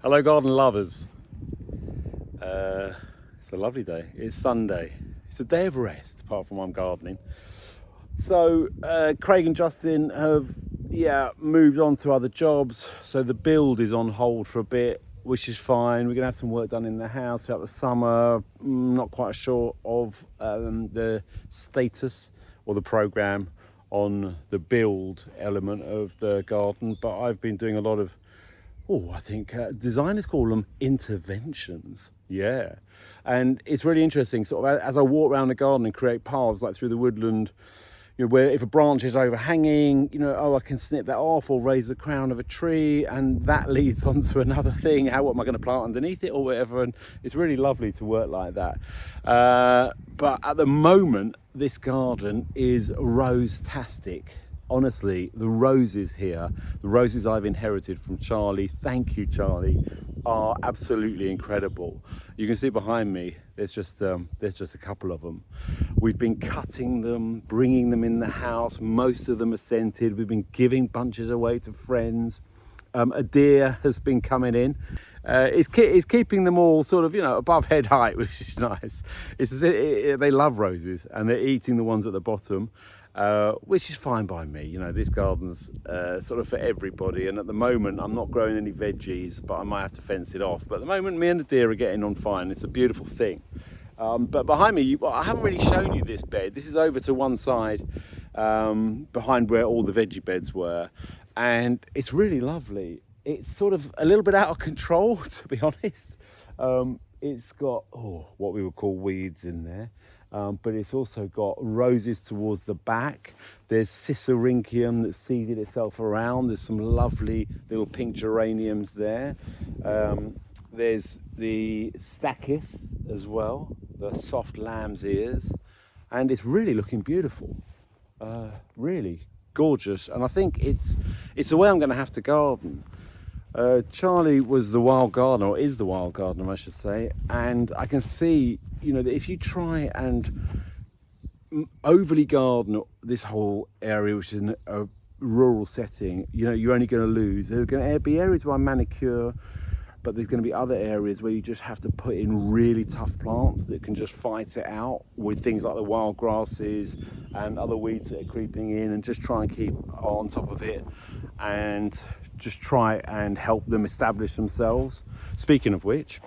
Hello garden lovers. It's a lovely day. It's Sunday. It's a day of rest apart from I'm gardening. So Craig and Justin have moved on to other jobs, so the build is on hold for a bit, which is fine. We're gonna have some work done in the house throughout the summer. Not quite sure of the status or the program on the build element of the garden, but I've been doing a lot of I think designers call them interventions. Yeah. And it's really interesting, sort of as I walk around the garden and create paths like through the woodland, where if a branch is overhanging, I can snip that off or raise the crown of a tree, and that leads on to another thing. What am I going to plant underneath it or whatever? And it's really lovely to work like that. But at the moment, this garden is rose-tastic. Honestly, the roses here, the roses I've inherited from Charlie, thank you Charlie, are absolutely incredible. You can see behind me, there's just a couple of them. We've been cutting them, bringing them in the house. Most of them are scented. We've been giving bunches away to friends. A deer has been coming in. It's keeping them all sort of, above head height, which is nice. They love roses and they're eating the ones at the bottom. Which is fine by me. This garden's sort of for everybody, and at the moment I'm not growing any veggies, but I might have to fence it off. But at the moment me and the deer are getting on fine. It's a beautiful thing. But behind me, I haven't really shown you this bed. This is over to one side, behind where all the veggie beds were, and it's really lovely. It's sort of a little bit out of control, to be honest. It's got what we would call weeds in there. But it's also got roses towards the back. There's Cicericium that's seeded itself around. There's some lovely little pink geraniums there. There's the stachys as well, the soft lamb's ears. And it's really looking beautiful. Really gorgeous. And I think it's the way I'm going to have to garden. Charlie was the wild gardener, or is the wild gardener I should say, and I can see that if you try and overly garden this whole area, which is in a rural setting, you're only going to lose. There are going to be areas where I manicure, but there's going to be other areas where you just have to put in really tough plants that can just fight it out with things like the wild grasses and other weeds that are creeping in, and just try and keep on top of it and just try and help them establish themselves. Speaking of which,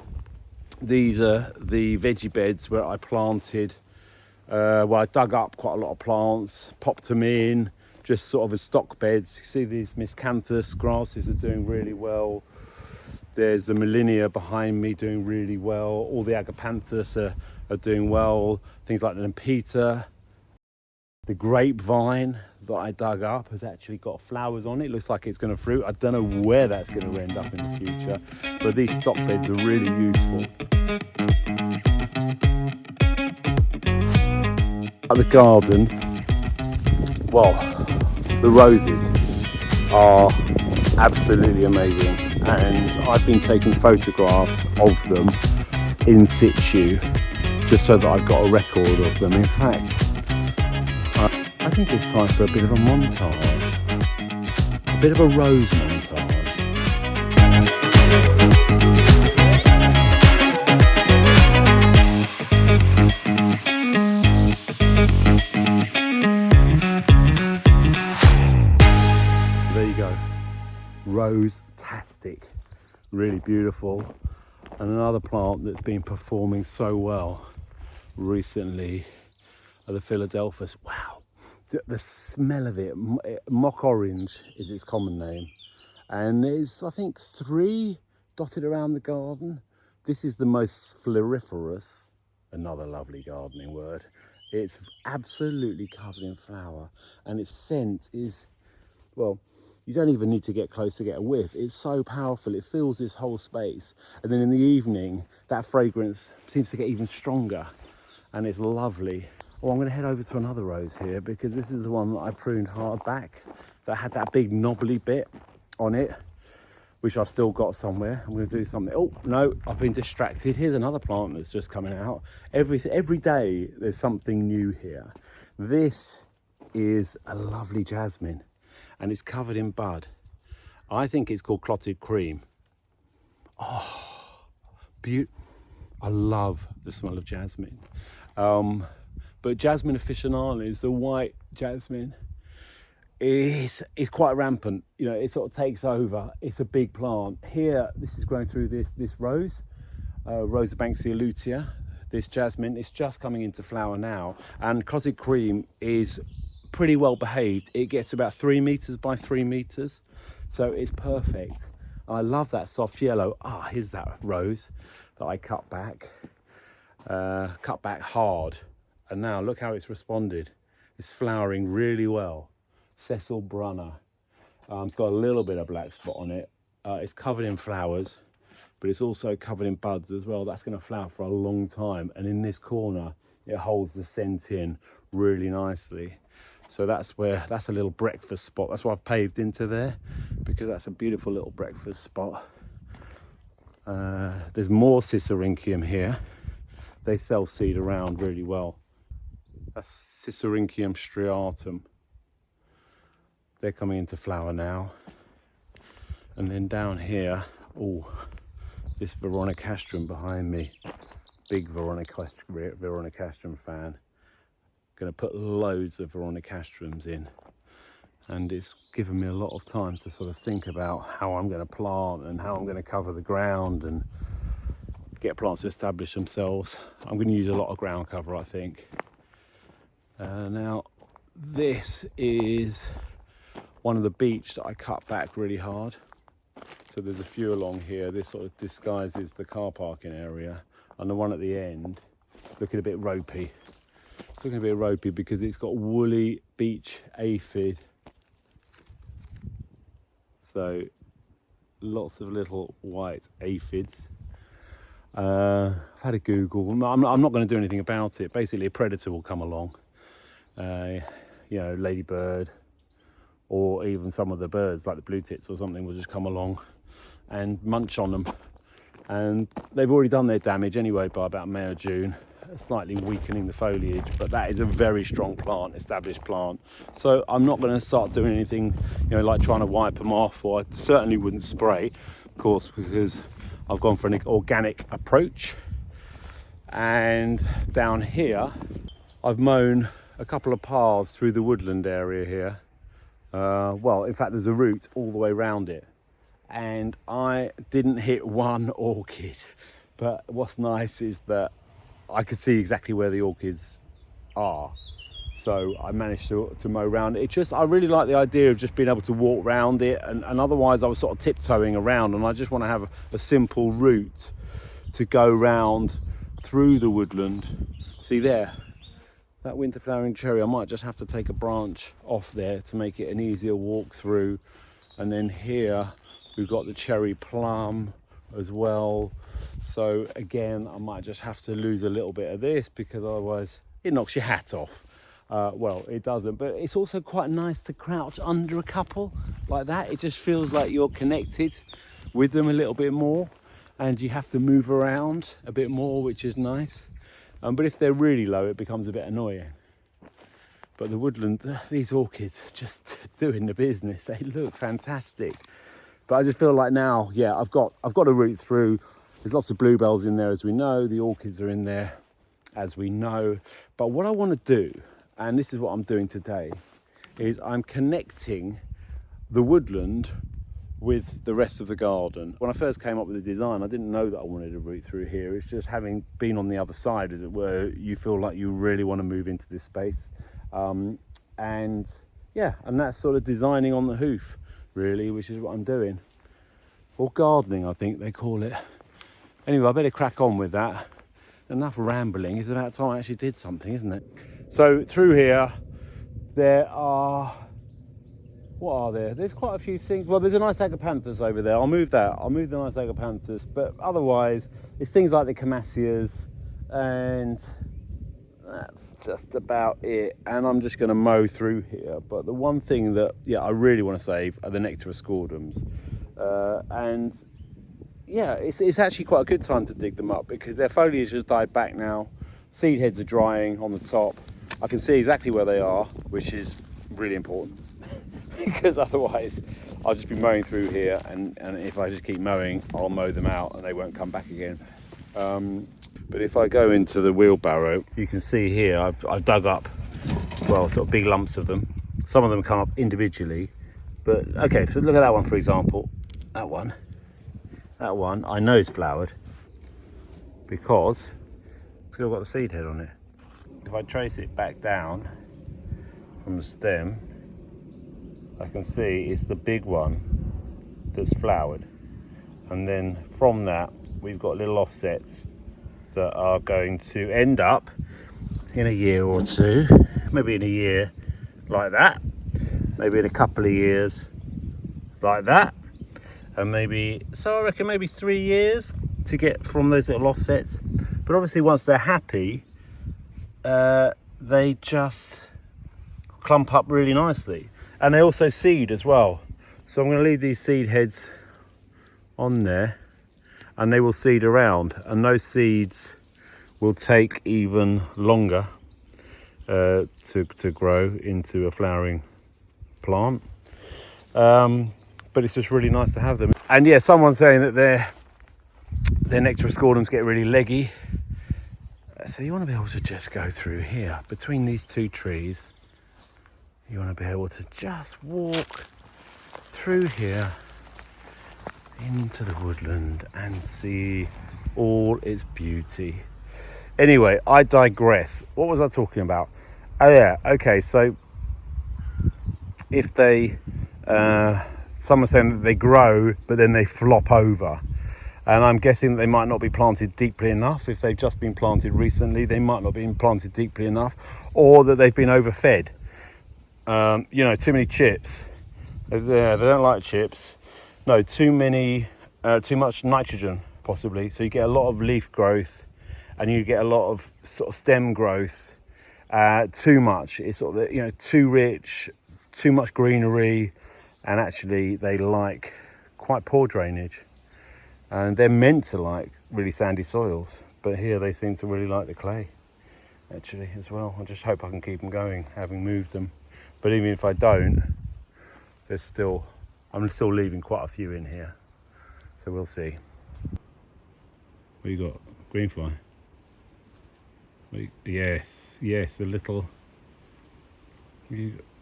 these are the veggie beds where I planted, I dug up quite a lot of plants, popped them in, just sort of as stock beds. You see these miscanthus grasses are doing really well. There's the Millennia behind me doing really well. All the agapanthus are doing well. Things like the Nepeta. The grapevine that I dug up has actually got flowers on it. Looks like it's going to fruit. I don't know where that's going to end up in the future, but these stock beds are really useful. At the garden, well, the roses are absolutely amazing, and I've been taking photographs of them in situ just so that I've got a record of them. In fact, I think it's time for a bit of a montage, a bit of a rose montage. There you go, rose-tastic, really beautiful. And another plant that's been performing so well recently are the Philadelphus. Wow. The smell of it, mock orange is its common name, and there's I think 3 dotted around the garden. This is the most floriferous, another lovely gardening word. It's absolutely covered in flower, and its scent is, well, you don't even need to get close to get a whiff. It's so powerful, it fills this whole space, and then in the evening that fragrance seems to get even stronger, and it's lovely. I'm going to head over to another rose here, because this is the one that I pruned hard back, that had that big knobbly bit on it, which I've still got somewhere. I'm going to do something. Oh no, I've been distracted. Here's another plant that's just coming out. Every day there's something new here. This is a lovely jasmine, and it's covered in bud. I think it's called clotted cream. I love the smell of jasmine. But jasmine officinalis, the white jasmine, is quite rampant. You know, it sort of takes over. It's a big plant. Here, this is growing through this rose, Rosa-Banksia lutea. This jasmine is just coming into flower now, and closet cream is pretty well behaved. It gets about 3 meters by 3 meters, so it's perfect. I love that soft yellow. Here's that rose that I cut back hard, and now look how it's responded. It's flowering really well. Cecil Brunner. It's got a little bit of black spot on it. It's covered in flowers, but it's also covered in buds as well. That's going to flower for a long time, and in this corner it holds the scent in really nicely. So that's a little breakfast spot. That's why I've paved into there, because that's a beautiful little breakfast spot. There's more Cicericium here. They self-seed around really well. That's Cicericium striatum. They're coming into flower now. And then down here, this Veronicastrum behind me. Big Veronicastrum fan. Going to put loads of Veronicastrums in, and it's given me a lot of time to sort of think about how I'm going to plant and how I'm going to cover the ground and get plants to establish themselves. I'm going to use a lot of ground cover, I think. Now this is one of the beech that I cut back really hard, so there's a few along here. This sort of disguises the car parking area, and the one at the end looking a bit ropey. It's looking a bit ropey because it's got woolly beech aphid. So lots of little white aphids. I've had a Google. I'm not going to do anything about it. Basically, a predator will come along. You know, ladybird, or even some of the birds like the blue tits or something will just come along and munch on them. And they've already done their damage anyway by about May or June, slightly weakening the foliage, but that is a very strong plant, established plant. So I'm not going to start doing anything, you know, like trying to wipe them off, or I certainly wouldn't spray, of course, because I've gone for an organic approach. And down here, I've mown a couple of paths through the woodland area here. Well, in fact, there's a route all the way around it, and I didn't hit one orchid. But what's nice is that I could see exactly where the orchids are, so I managed to mow around it. I really like the idea of just being able to walk around it, and otherwise I was sort of tiptoeing around, and I just want to have a simple route to go round through the woodland. See there, that winter flowering cherry, I might just have to take a branch off there to make it an easier walk through. And then here we've got the cherry plum as well. So again, I might just have to lose a little bit of this, because otherwise it knocks your hat off. Well, it doesn't, but it's also quite nice to crouch under a couple like that. It just feels like you're connected with them a little bit more, and you have to move around a bit more, which is nice. But if they're really low, it becomes a bit annoying. But the woodland, these orchids are just doing the business. They look fantastic. But I just feel like now, yeah, I've got a route through. There's lots of bluebells in there, as we know. The orchids are in there, as we know. But what I want to do, and this is what I'm doing today, is I'm connecting the woodland with the rest of the garden. When I first came up with the design, I didn't know that I wanted a route through here. It's just having been on the other side, as it were, you feel like you really want to move into this space. And that's sort of designing on the hoof, really, which is what I'm doing. Or gardening, I think they call it. Anyway, I better crack on with that. Enough rambling. It's about time I actually did something, isn't it? So through here, there are... What are there? There's quite a few things. Well, there's a nice agapanthus over there. I'll move that. I'll move the nice agapanthus. But otherwise, it's things like the camasias, and that's just about it. And I'm just going to mow through here. But the one thing that, I really want to save are the Nectaroscordums. And yeah, it's actually quite a good time to dig them up, because their foliage has died back now. Seed heads are drying on the top. I can see exactly where they are, which is really important. Because otherwise I'll just be mowing through here, and if I just keep mowing, I'll mow them out and they won't come back again. But if I go into the wheelbarrow, you can see here I've dug up, well, sort of big lumps of them. Some of them come up individually, but okay, so look at that one, for example. That one I know is flowered because it's still got the seed head on it. If I trace it back down from the stem, I can see it's the big one that's flowered, and then from that we've got little offsets that are going to end up in a year or two, maybe in a year like that, maybe in a couple of years like that, and maybe, so I reckon maybe 3 years to get from those little offsets. But obviously once they're happy, they just clump up really nicely, and they also seed as well. So I'm going to leave these seed heads on there, and they will seed around, and those seeds will take even longer to grow into a flowering plant. But it's just really nice to have them. And yeah, someone's saying that their Nectaroscordums get really leggy. So you want to be able to just go through here between these two trees. You want to be able to just walk through here into the woodland and see all its beauty. Anyway, I digress. What was I talking about? Oh yeah, okay, so if they someone's saying that they grow but then they flop over, and I'm guessing they might not be planted deeply enough. If they've just been planted recently, they might not be planted deeply enough, or that they've been overfed. You know, too many chips. They don't like chips. No, too much nitrogen possibly. So you get a lot of leaf growth, and you get a lot of sort of stem growth. Too much. It's sort of, you know, too rich, too much greenery, and actually they like quite poor drainage. And they're meant to like really sandy soils, but here they seem to really like the clay actually as well. I just hope I can keep them going, having moved them. But even if I don't, I'm still leaving quite a few in here, so we'll see. What you got? Greenfly? Yes, a little.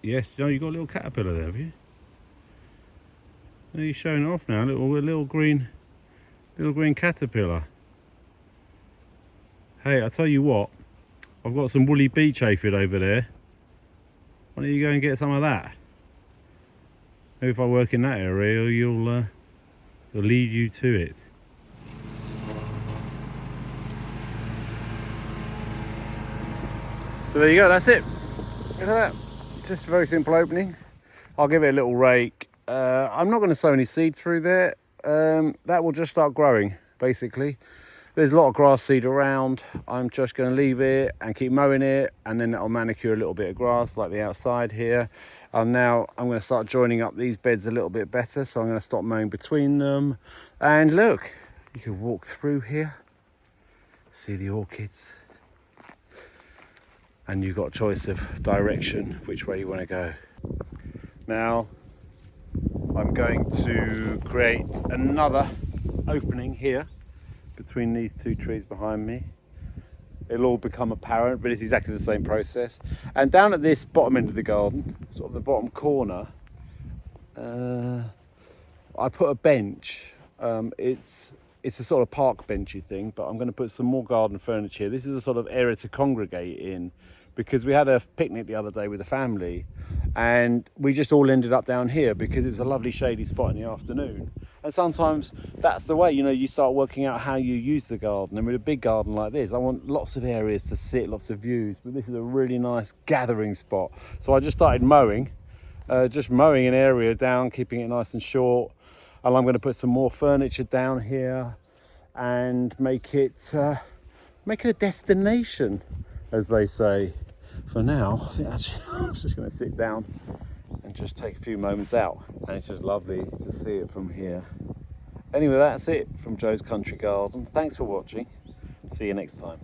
Yes, no, you got a little caterpillar there, have you? Are you showing off now? A little green caterpillar. Hey, I tell you what, I've got some woolly beech aphid over there. Why don't you go and get some of that? Maybe if I work in that area, it'll lead you to it. So there you go, that's it. Look at that. Just a very simple opening. I'll give it a little rake. I'm not going to sow any seed through there. That will just start growing, basically. There's a lot of grass seed around. I'm just going to leave it and keep mowing it, and then I'll manicure a little bit of grass like the outside here. Now I'm going to start joining up these beds a little bit better, so I'm going to stop mowing between them. And look, you can walk through here, see the orchids, and you've got a choice of direction, which way you want to go. Now I'm going to create another opening here between these two trees behind me. It'll all become apparent, but it's exactly the same process. And down at this bottom end of the garden, sort of the bottom corner, I put a bench. It's a sort of park benchy thing, but I'm going to put some more garden furniture. This is a sort of area to congregate in, because we had a picnic the other day with the family, and we just all ended up down here because it was a lovely shady spot in the afternoon. And sometimes that's the way, you know, you start working out how you use the garden. And with a big garden like this, I want lots of areas to sit, lots of views, but this is a really nice gathering spot. So I just started mowing, just mowing an area down, keeping it nice and short. And I'm going to put some more furniture down here and make it a destination, as they say. For now, I think actually I'm just going to sit down and just take a few moments out, and it's just lovely to see it from here. Anyway, that's it from Joe's Country Garden. Thanks for watching. See you next time.